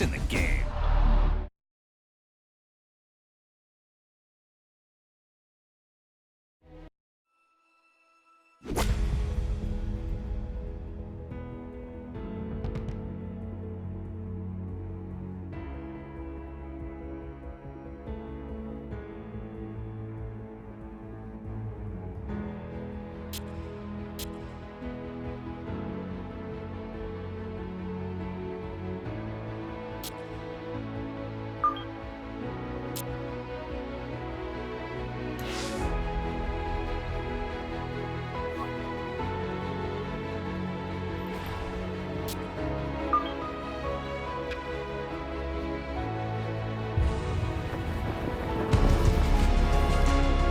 in the game.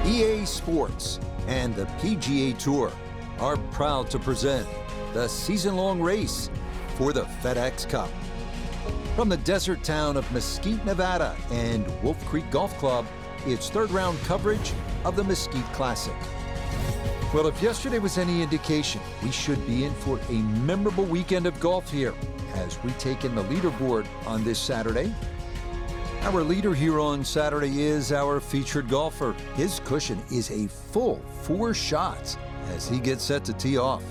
EA Sports and the PGA Tour are proud to present the season-long race for the FedEx Cup. From the desert town of Mesquite, Nevada and Wolf Creek Golf Club, it's third-round coverage of the Mesquite Classic. Well, if yesterday was any indication, we should be in for a memorable weekend of golf here as we take in the leaderboard on this Saturday. Our leader here on Saturday is our featured golfer. His cushion is a full 4 shots as he gets set to tee off.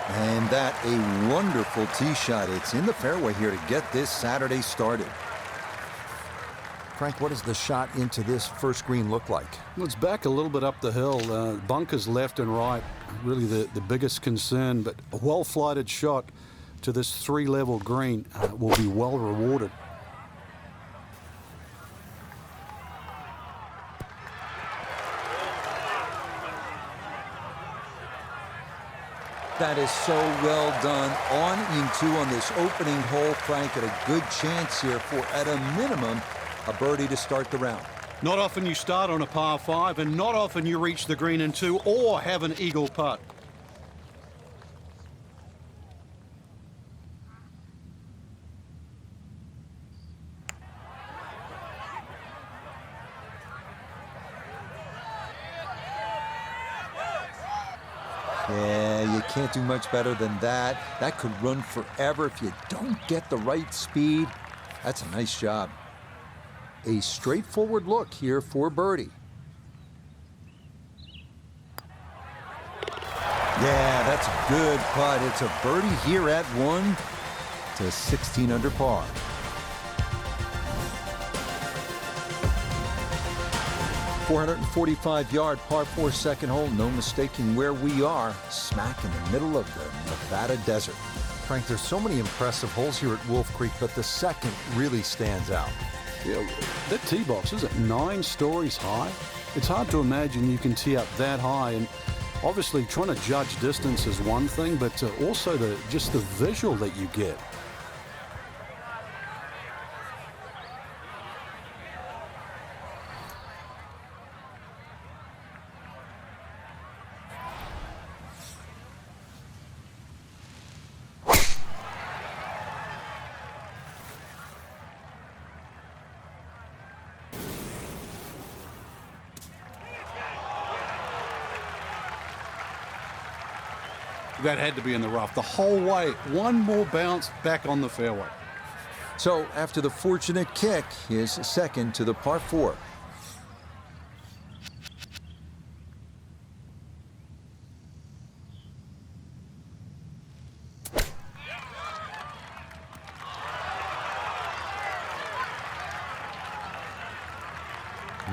And that a wonderful tee shot. It's in the fairway here to get this Saturday started. Frank, what does the shot into this first green look like? Well, it's back a little bit up the hill. Bunkers left and right, really the biggest concern, but a well-flighted shot to this 3-level green will be well rewarded. That is so well done. On in 2 on this opening hole, Frank, at a good chance here for, at a minimum, a birdie to start the round. Not often you start on a par 5, and not often you reach the green in 2 or have an eagle putt. Yeah, you can't do much better than that. That could run forever if you don't get the right speed. That's a nice job. A straightforward look here for birdie. Yeah, that's a good putt. It's a birdie here at 1 to 16 under par. .445-yard par 4 second hole. No mistaking where we are. Smack in the middle of the Nevada desert. Frank, there's so many impressive holes here at Wolf Creek, but the second really stands out. Yeah, that tee box, is it 9 stories high? It's hard to imagine you can tee up that high, and obviously trying to judge distance is one thing, but also just the visual that you get. That had to be in the rough the whole way. One more bounce back on the fairway. So after the fortunate kick, his second to the par 4.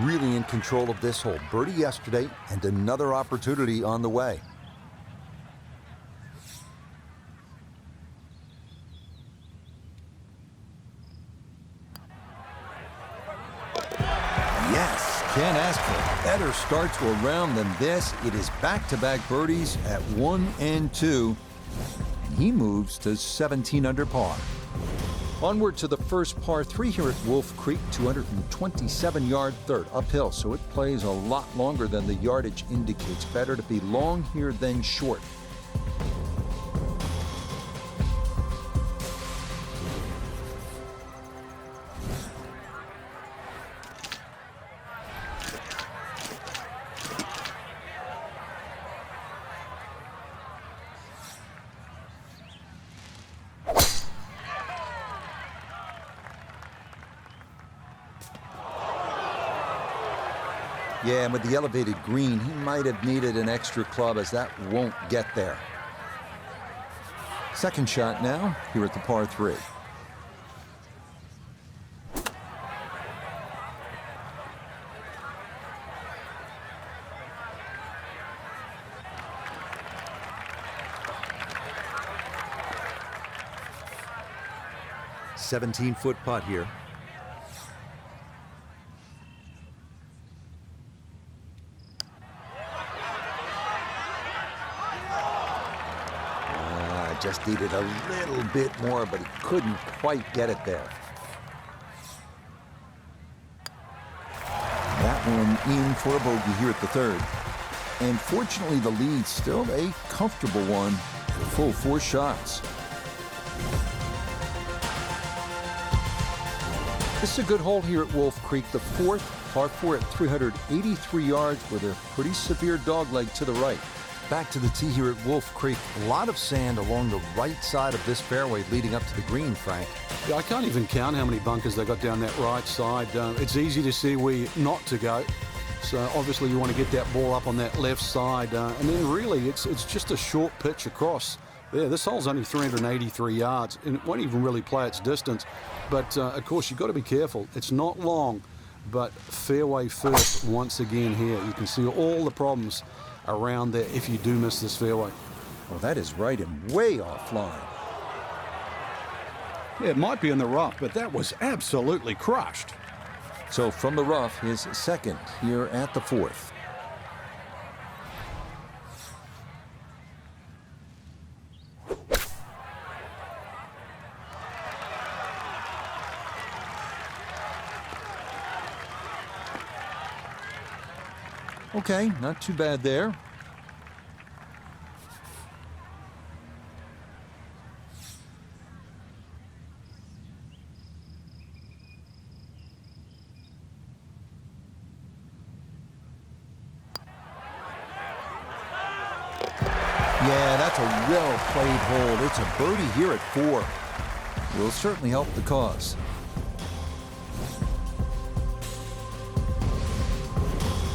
Really in control of this hole. Birdie yesterday and another opportunity on the way. Yes, Can't ask for a better start to a round than this. It is back-to-back birdies at 1 and 2. And he moves to 17 under par. Onward to the first par 3 here at Wolf Creek, 227-yard third uphill, so it plays a lot longer than the yardage indicates. Better to be long here than short. Yeah, and with the elevated green, he might have needed an extra club, as that won't get there. Second shot now here at the par 3. "17-foot putt here. Just needed a little bit more, but he couldn't quite get it there. That one in for a bogey here at the third. And fortunately, the lead's still a comfortable one, full 4 shots. This is a good hole here at Wolf Creek, the 4th, par 4 at 383 yards with a pretty severe dogleg to the right. Back to the tee here at Wolf Creek. A lot of sand along the right side of this fairway leading up to the green, Frank. Yeah, I can't even count how many bunkers they got down that right side. It's easy to see where not to go. So obviously you want to get that ball up on that left side. And then really it's just a short pitch across. Yeah, this hole's only 383 yards and it won't even really play its distance. But of course you've got to be careful. It's not long, but fairway first once again here. You can see all the problems around there if you do miss this fairway. Well, that is right and way offline. Yeah, it might be in the rough, but that was absolutely crushed. So from the rough, his second here at the 4th. Okay, not too bad there. Yeah, that's a well-played hole. It's a birdie here at 4. Will certainly help the cause.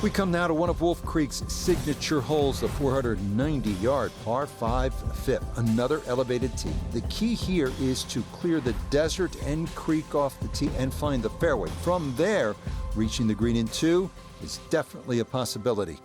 We come now to one of Wolf Creek's signature holes, the 490-yard par 5 fifth, another elevated tee. The key here is to clear the desert and creek off the tee and find the fairway. From there, reaching the green in 2 is definitely a possibility.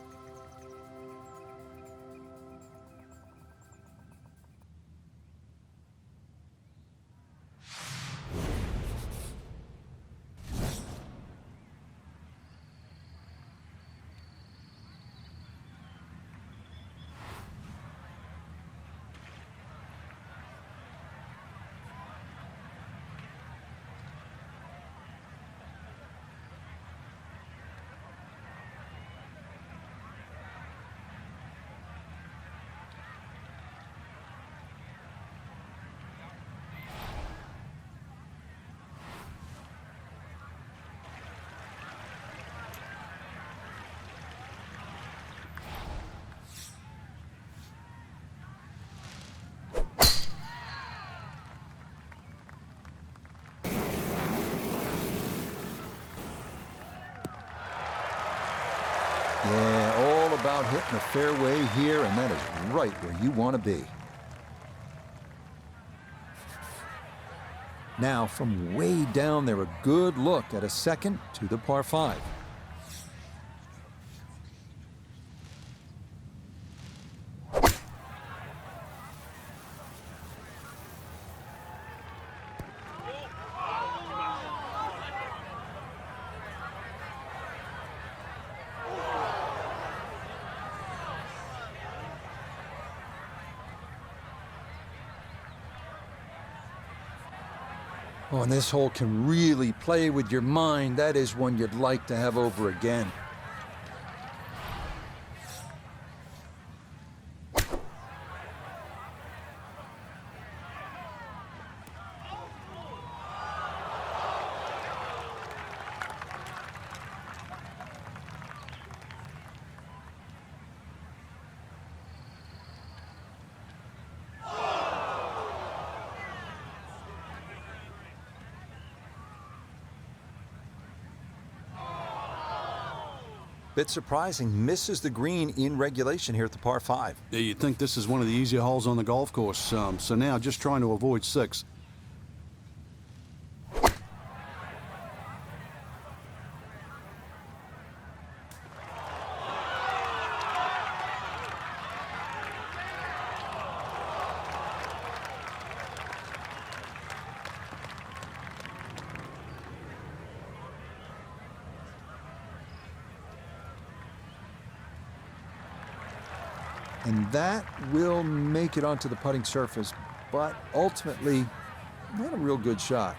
Yeah, all about hitting the fairway here, and that is right where you want to be. Now, from way down there, a good look at a second to the par 5. Oh, and this hole can really play with your mind. That is one you'd like to have over again. Bit surprising, misses the green in regulation here at the par 5. Yeah, you'd think this is one of the easier holes on the golf course. So now just trying to avoid 6. And that will make it onto the putting surface, but ultimately, not a real good shot.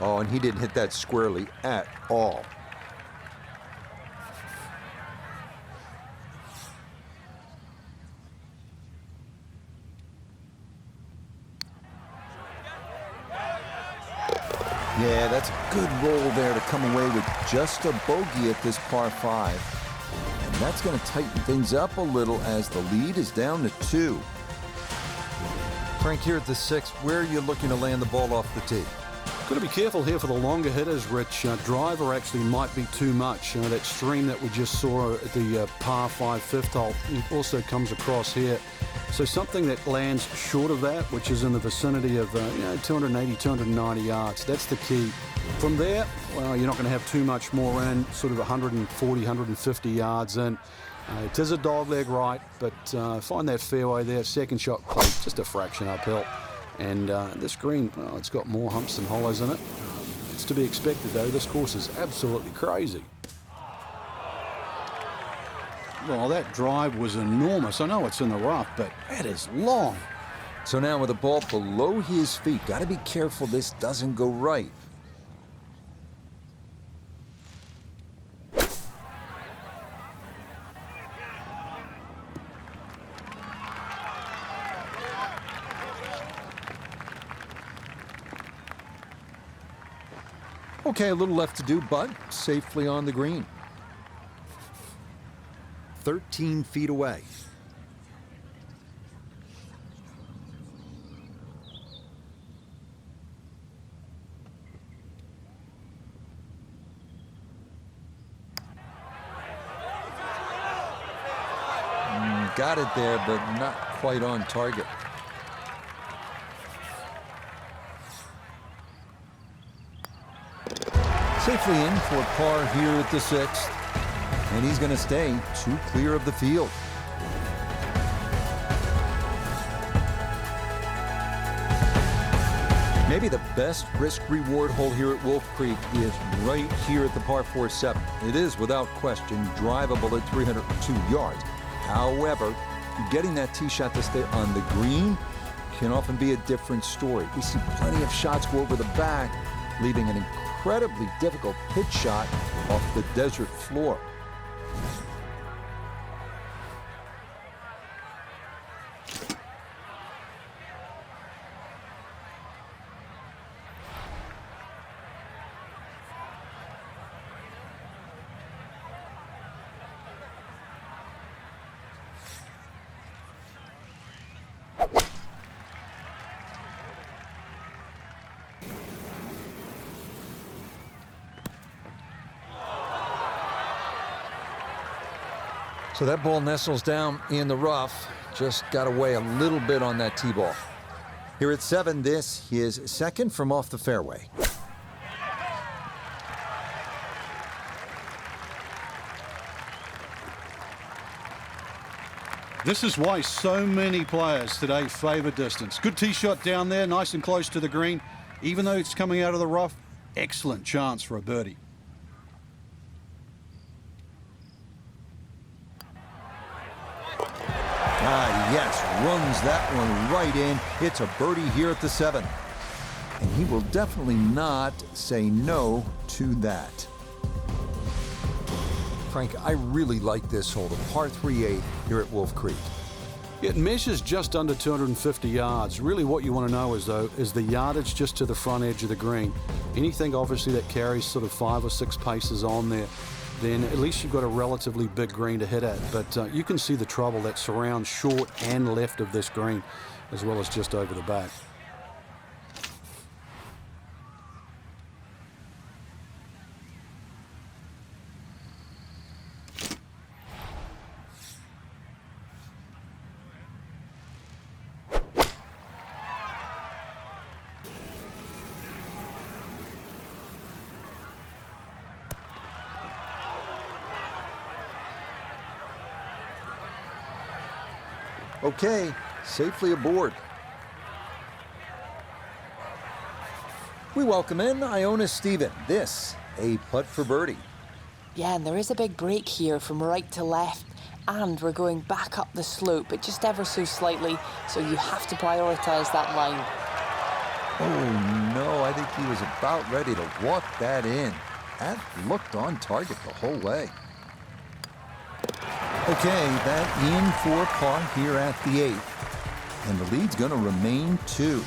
Oh, and he didn't hit that squarely at all. Yeah, that's a good roll there to come away with just a bogey at this par 5. And that's going to tighten things up a little as the lead is down to 2. Frank, here at the 6th, where are you looking to land the ball off the tee? Got to be careful here for the longer hitters, Rich. Driver actually might be too much. That stream that we just saw at the par 5 5th hole also comes across here. So something that lands short of that, which is in the vicinity of 280, 290 yards. That's the key. From there, well, you're not going to have too much more in, sort of 140, 150 yards in. It is a dogleg right, but find that fairway there. Second shot played just a fraction uphill. And this green, well, it's got more humps than hollows in it. It's to be expected, though. This course is absolutely crazy. Well, that drive was enormous. I know it's in the rough, but that is long. So now with the ball below his feet, got to be careful this doesn't go right. Okay, a little left to do, but safely on the green. 13 feet away. Got it there, but not quite on target. Safely in for par here at the 6th. And he's going to stay 2 clear of the field. Maybe the best risk-reward hole here at Wolf Creek is right here at the par 4-7. It is, without question, drivable at 302 yards. However, getting that tee shot to stay on the green can often be a different story. We see plenty of shots go over the back, leaving an incredibly difficult pitch shot off the desert floor. So that ball nestles down in the rough. Just got away a little bit on that tee ball. Here at 7, this is second from off the fairway. This is why so many players today favour distance. Good tee shot down there, nice and close to the green. Even though it's coming out of the rough, excellent chance for a birdie. Ah, yes, runs that one right in. It's a birdie here at the 7. And he will definitely not say no to that. Frank, I really like this hole, the par 3/8 here at Wolf Creek. It measures just under 250 yards. Really what you want to know is the yardage just to the front edge of the green. Anything obviously that carries sort of 5 or 6 paces on there, then at least you've got a relatively big green to hit at. But you can see the trouble that surrounds short and left of this green, as well as just over the back. Okay, safely aboard. We welcome in Iona Stephen. This, a putt for birdie. Yeah, and there is a big break here from right to left, and we're going back up the slope, but just ever so slightly, so you have to prioritise that line. Oh no, I think he was about ready to walk that in. That looked on target the whole way. Okay, that in for par here at the 8th. And the lead's going to remain 2.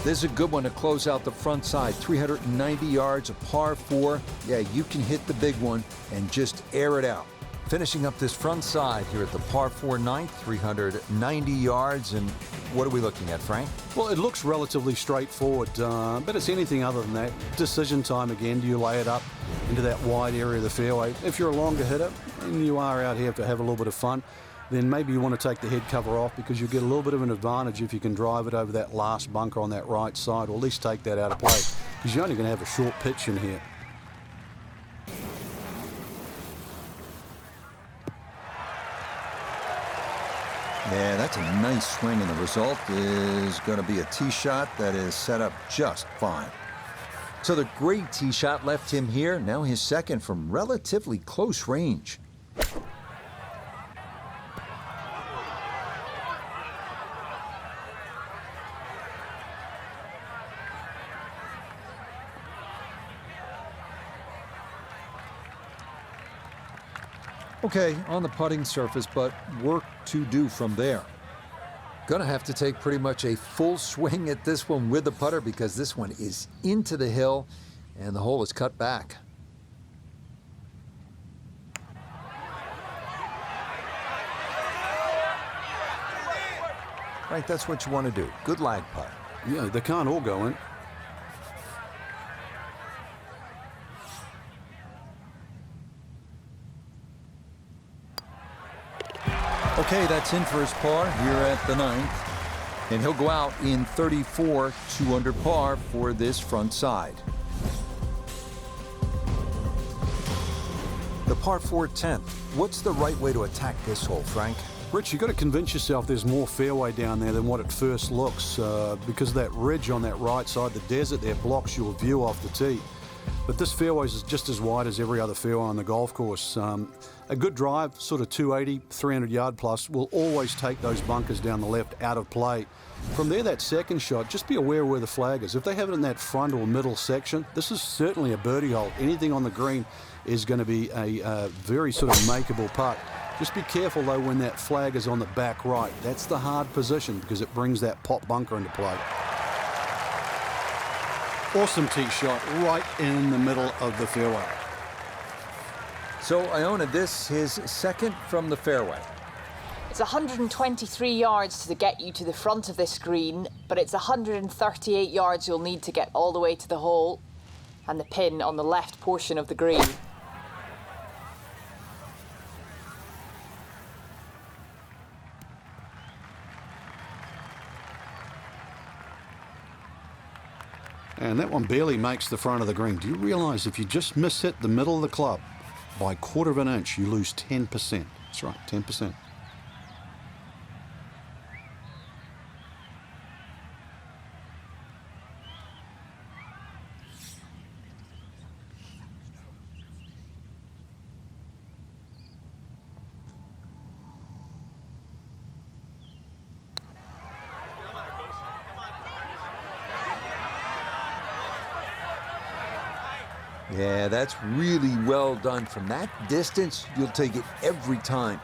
This is a good one to close out the front side. 390 yards, a par 4. Yeah, you can hit the big one and just air it out. Finishing up this front side here at the par 4 9th, 390 yards. And what are we looking at, Frank? Well, it looks relatively straightforward, but it's anything other than that. Decision time again. Do you lay it up into that wide area of the fairway? If you're a longer hitter and you are out here to have a little bit of fun, then maybe you want to take the head cover off because you get a little bit of an advantage if you can drive it over that last bunker on that right side, or at least take that out of play, because you're only going to have a short pitch in here. Yeah, that's a nice swing, and the result is going to be a tee shot that is set up just fine. So the great tee shot left him here. Now his second from relatively close range. Okay, on the putting surface, but work to do from there. Gonna have to take pretty much a full swing at this one with the putter, because this one is into the hill and the hole is cut back. Right, that's what you want to do. Good lag putt. Yeah, they can't all go in. Okay, that's in for his par here at the 9th. And he'll go out in 34, 2 under par for this front side. The par 4 10th. What's the right way to attack this hole, Frank? Rich, you've got to convince yourself there's more fairway down there than what it first looks, because that ridge on that right side, the desert there, blocks your view off the tee. But this fairway is just as wide as every other fairway on the golf course. A good drive, sort of 280, 300 yard plus, will always take those bunkers down the left out of play. From there, that second shot, just be aware where the flag is. If they have it in that front or middle section, this is certainly a birdie hole. Anything on the green is going to be a very sort of makeable putt. Just be careful, though, when that flag is on the back right. That's the hard position because it brings that pop bunker into play. Awesome tee shot right in the middle of the fairway. So Iona, this is second from the fairway. It's 123 yards to get you to the front of this green, but it's 138 yards you'll need to get all the way to the hole. and the pin on the left portion of the green. And that one barely makes the front of the green. Do you realise if you just miss hit the middle of the club by a quarter of an inch, you lose 10%. That's right, 10%. Yeah, that's really well done. From that distance, you'll take it every time.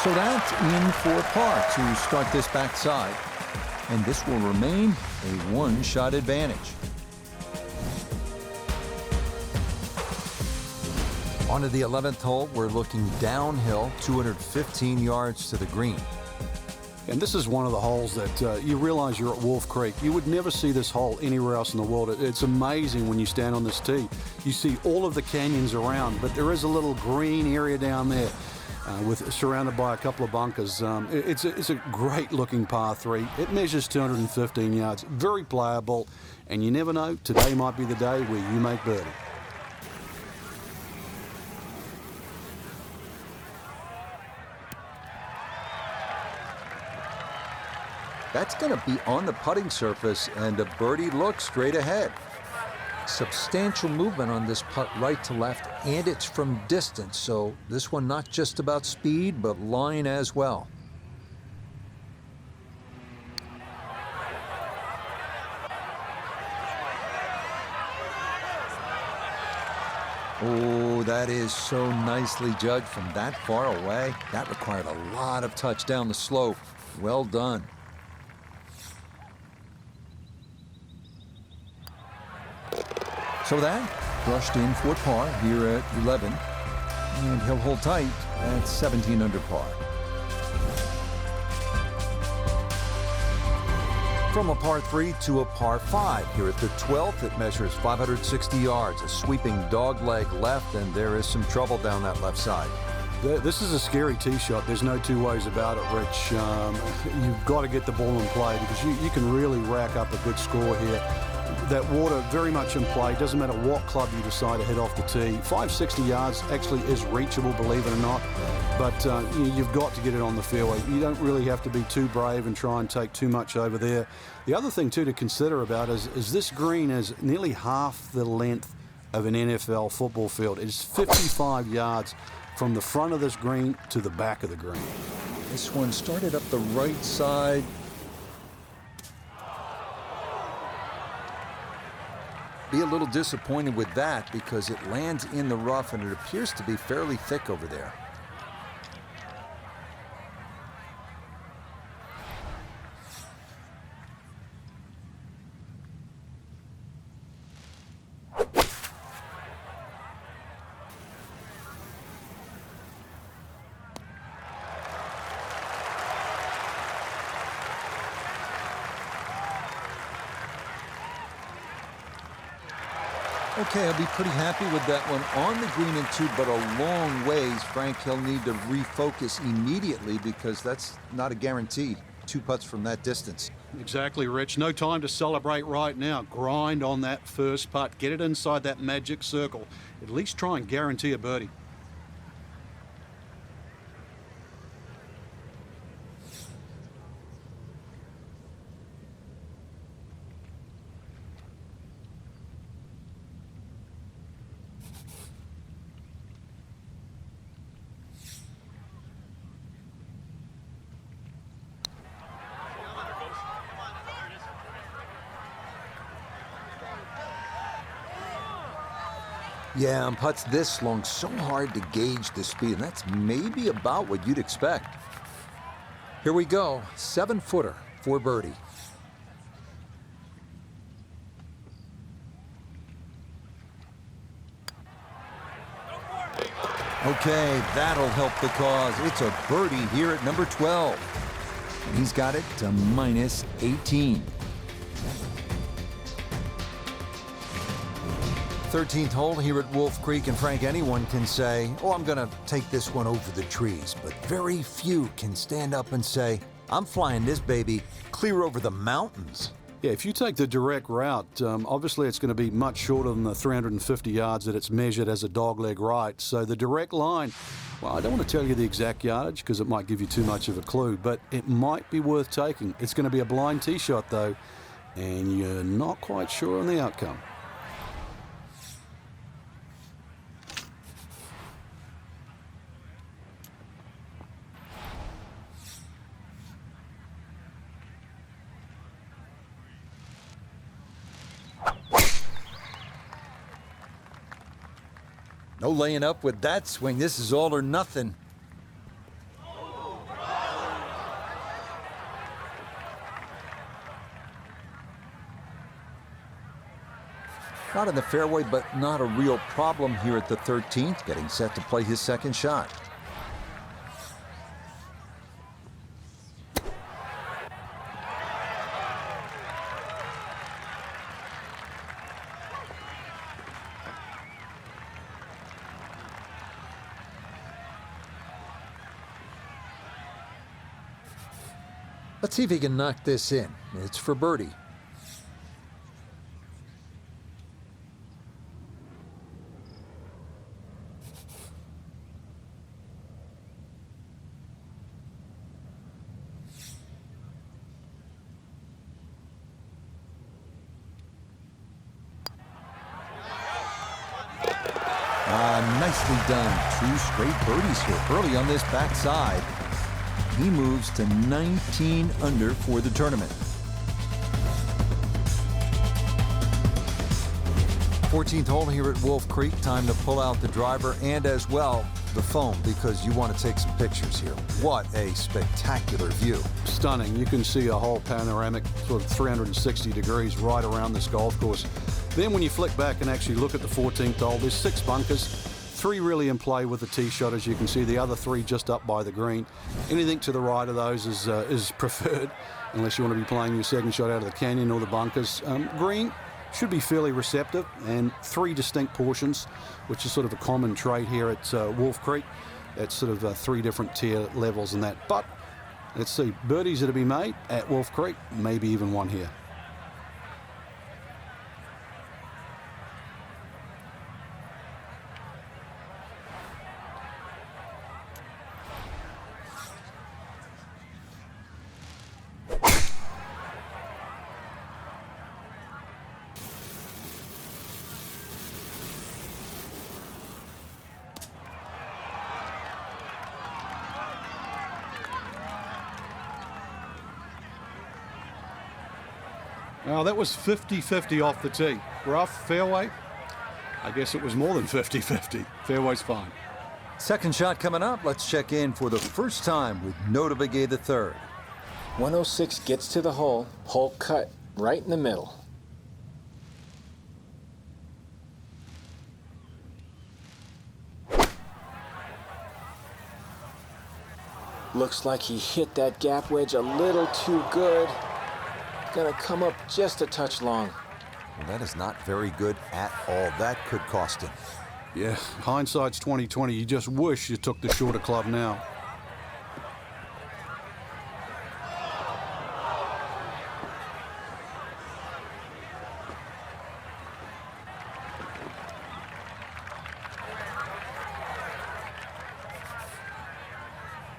So that's in for par to start this backside. And this will remain a one-shot advantage. On to the 11th hole, we're looking downhill, 215 yards to the green. And this is one of the holes that you realize you're at Wolf Creek. You would never see this hole anywhere else in the world. It's amazing when you stand on this tee. You see all of the canyons around, but there is a little green area down there surrounded by a couple of bunkers. It's a great looking par 3. It measures 215 yards, very playable, and you never know, today might be the day where you make birdie. That's going to be on the putting surface, and a birdie look straight ahead. Substantial movement on this putt right to left, and it's from distance, so this one not just about speed, but line as well. Oh, that is so nicely judged from that far away. That required a lot of touch down the slope. Well done. So that brushed in for par here at 11, and he'll hold tight at 17 under par. From a par 3 to a par 5 here at the 12th, it measures 560 yards, a sweeping dogleg left, and there is some trouble down that left side. This is a scary tee shot. There's no two ways about it, Rich. You've got to get the ball in play because you can really rack up a good score here. That water very much in play. Doesn't matter what club you decide to hit off the tee. 560 yards actually is reachable, believe it or not. But you've got to get it on the fairway. You don't really have to be too brave and try and take too much over there. The other thing, too, to consider about is this green is nearly half the length of an NFL football field. It's 55 yards from the front of this green to the back of the green. This one started up the right side. Be a little disappointed with that because it lands in the rough and it appears to be fairly thick over there. Okay, I'll be pretty happy with that one on the green and 2, but a long ways. Frank, he'll need to refocus immediately because that's not a guarantee. 2 putts from that distance. Exactly, Rich. No time to celebrate right now. Grind on that first putt. Get it inside that magic circle. At least try and guarantee a birdie. Yeah, on putts this long, so hard to gauge the speed, and that's maybe about what you'd expect. Here we go, 7-footer for birdie. Okay, that'll help the cause. It's a birdie here at number 12. He's got it to -18. 13th hole here at Wolf Creek, and Frank, anyone can say, oh, I'm going to take this one over the trees, but very few can stand up and say, I'm flying this baby clear over the mountains. Yeah, if you take the direct route, obviously it's going to be much shorter than the 350 yards that it's measured as a dogleg right. So the direct line, well, I don't want to tell you the exact yardage because it might give you too much of a clue, but it might be worth taking. It's going to be a blind tee shot, though, and you're not quite sure on the outcome. No laying up with that swing. This is all or nothing. Not in the fairway, but not a real problem here at the 13th. Getting set to play his second shot. Let's see if he can knock this in. It's for birdie. Nicely done. 2 straight birdies here early on this backside. He moves to 19 under for the tournament. 14th hole here at Wolf Creek. Time to pull out the driver and as well the phone because you want to take some pictures here. What a spectacular view. Stunning. You can see a whole panoramic sort of 360 degrees right around this golf course. Then when you flick back and actually look at the 14th hole, there's 6 bunkers. 3 really in play with the tee shot, as you can see. The other 3 just up by the green. Anything to the right of those is preferred, unless you want to be playing your second shot out of the canyon or the bunkers. Green should be fairly receptive, and 3 distinct portions, which is sort of a common trait here at Wolf Creek. That's sort of 3 different tier levels in that. But let's see, birdies that to be made at Wolf Creek, maybe even one here. Now that was 50-50 off the tee. Rough, fairway. I guess it was more than 50-50. Fairway's fine. Second shot coming up. Let's check in for the first time with Notobegay III. 106 gets to the hole. Hole cut right in the middle. Looks like he hit that gap wedge a little too good. Gonna come up just a touch long. Well, that is not very good at all. That could cost him. Yeah, hindsight's 20/20. You just wish you took the shorter club now.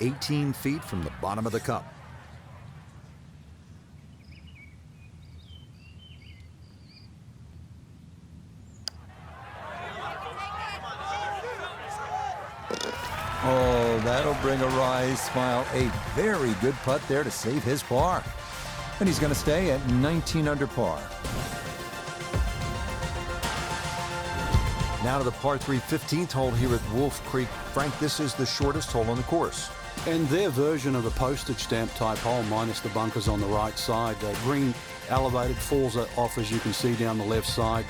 "18 feet from the bottom of the cup. Oh, that'll bring a wry smile. A very good putt there to save his par. And he's going to stay at 19 under par. Now to the par 3 15th hole here at Wolf Creek. Frank, this is the shortest hole on the course. And their version of a postage stamp type hole, minus the bunkers on the right side. Green elevated, falls off as you can see down the left side.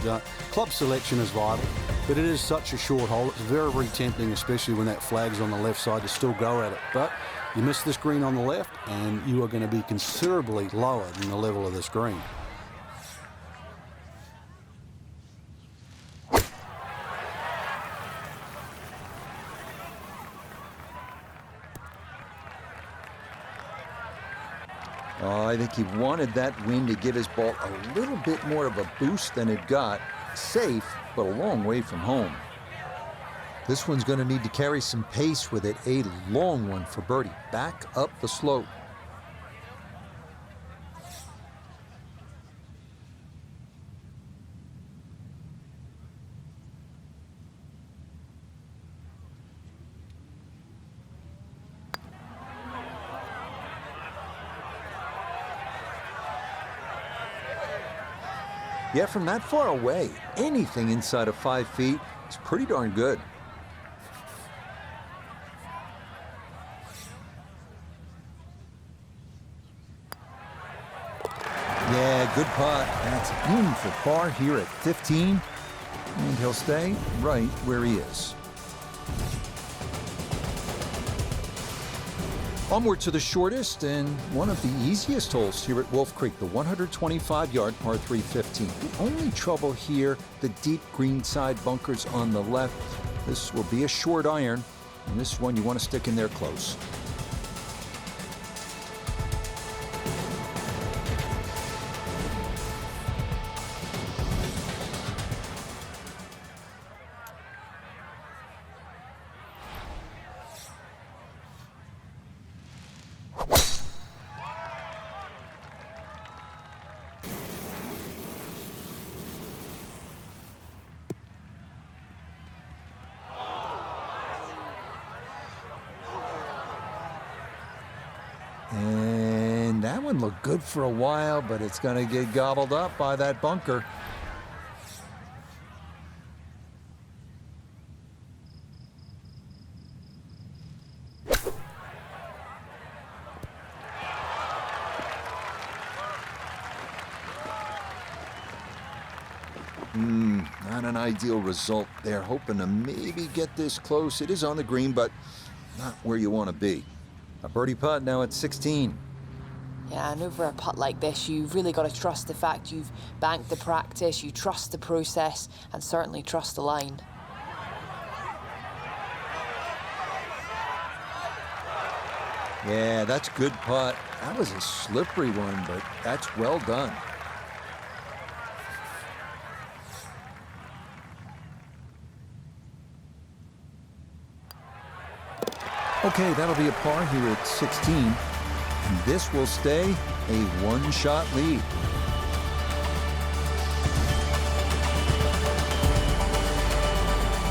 Club selection is vital, but it is such a short hole. It's very, very tempting, especially when that flag's on the left side, to still go at it. But you miss this green on the left and you are going to be considerably lower than the level of this green. Oh, I think he wanted that wind to give his ball a little bit more of a boost than it got. Safe, but a long way from home. This one's going to need to carry some pace with it. A long one for birdie. Back up the slope. Yeah, from that far away, anything inside of 5 feet is pretty darn good. Yeah, good putt. That's in for par here at 15. And he'll stay right where he is. Onward to the shortest and one of the easiest holes here at Wolf Creek, the 125-yard par 3 15. The only trouble here, the deep greenside bunkers on the left. This will be a short iron, and this one you want to stick in there close. And that one looked good for a while, but it's going to get gobbled up by that bunker. Not an ideal result there. Hoping to maybe get this close. It is on the green, but not where you want to be. A birdie putt now at 16. Yeah, and over a putt like this, you've really got to trust the fact you've banked the practice, you trust the process, and certainly trust the line. Yeah, that's good putt. That was a slippery one, but that's well done. Okay, that'll be a par here at 16. And this will stay a one-shot lead.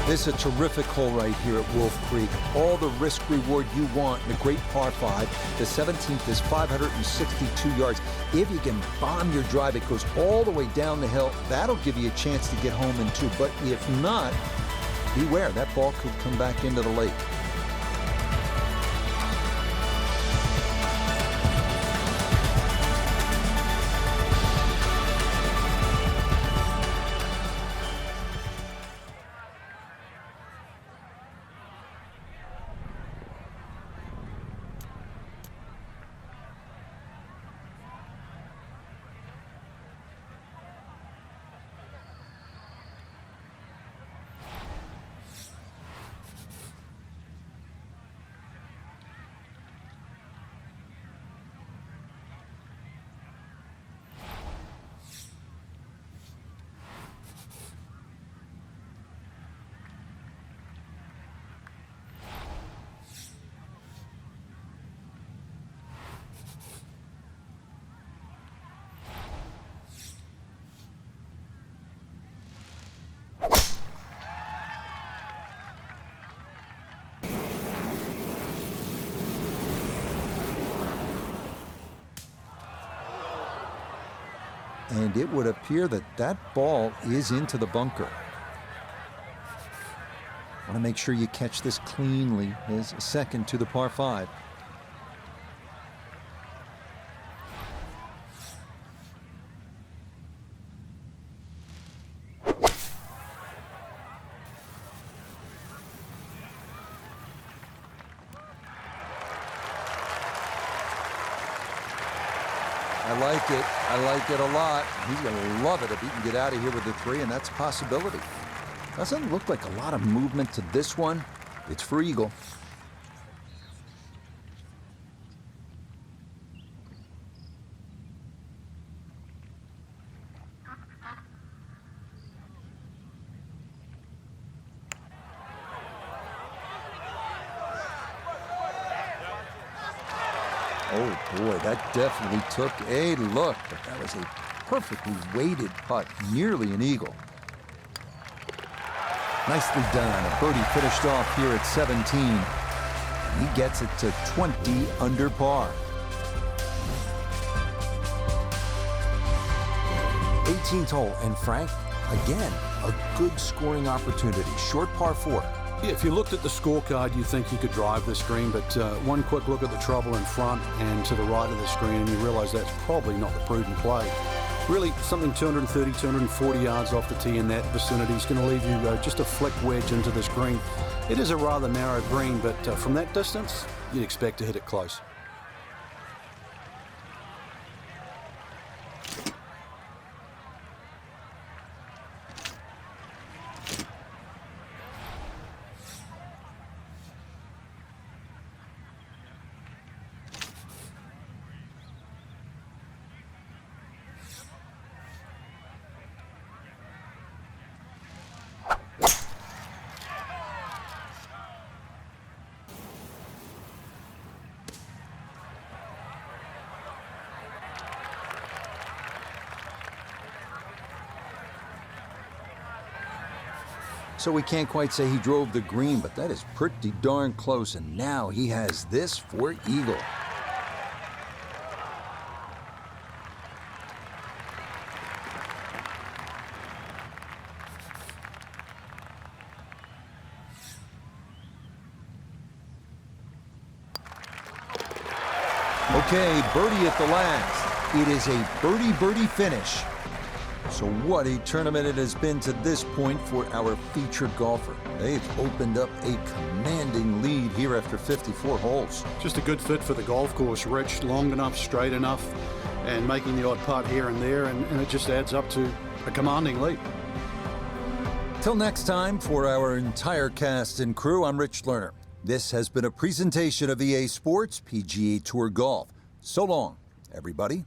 This is a terrific hole right here at Wolf Creek. All the risk reward you want in a great par 5. The 17th is 562 yards. If you can bomb your drive, it goes all the way down the hill. That'll give you a chance to get home in 2. But if not, beware, that ball could come back into the lake. And it would appear that that ball is into the bunker. Want to make sure you catch this cleanly. There's a second to the par 5. I like it. I like it a lot. He's going to love it if he can get out of here with the 3, and that's a possibility. Doesn't look like a lot of movement to this one. It's for eagle. Oh boy, that definitely took a look, but that was a perfectly weighted putt, nearly an eagle. Nicely done. A birdie finished off here at 17. He gets it to 20 under par. 18th hole, and Frank, again, a good scoring opportunity. Short par 4. Yeah, if you looked at the scorecard, you'd think you could drive this green, but one quick look at the trouble in front and to the right of the screen, and you realize that's probably not the prudent play. Really, something 230, 240 yards off the tee in that vicinity is going to leave you just a flick wedge into this green. It is a rather narrow green, but from that distance, you'd expect to hit it close. So we can't quite say he drove the green, but that is pretty darn close, and now he has this for eagle. Okay, birdie at the last. It is a birdie finish. So what a tournament it has been to this point for our featured golfer. They've opened up a commanding lead here after 54 holes. Just a good fit for the golf course, Rich. Long enough, straight enough, and making the odd putt here and there, and it just adds up to a commanding lead. Till next time, for our entire cast and crew, I'm Rich Lerner. This has been a presentation of EA Sports PGA Tour Golf. So long, everybody.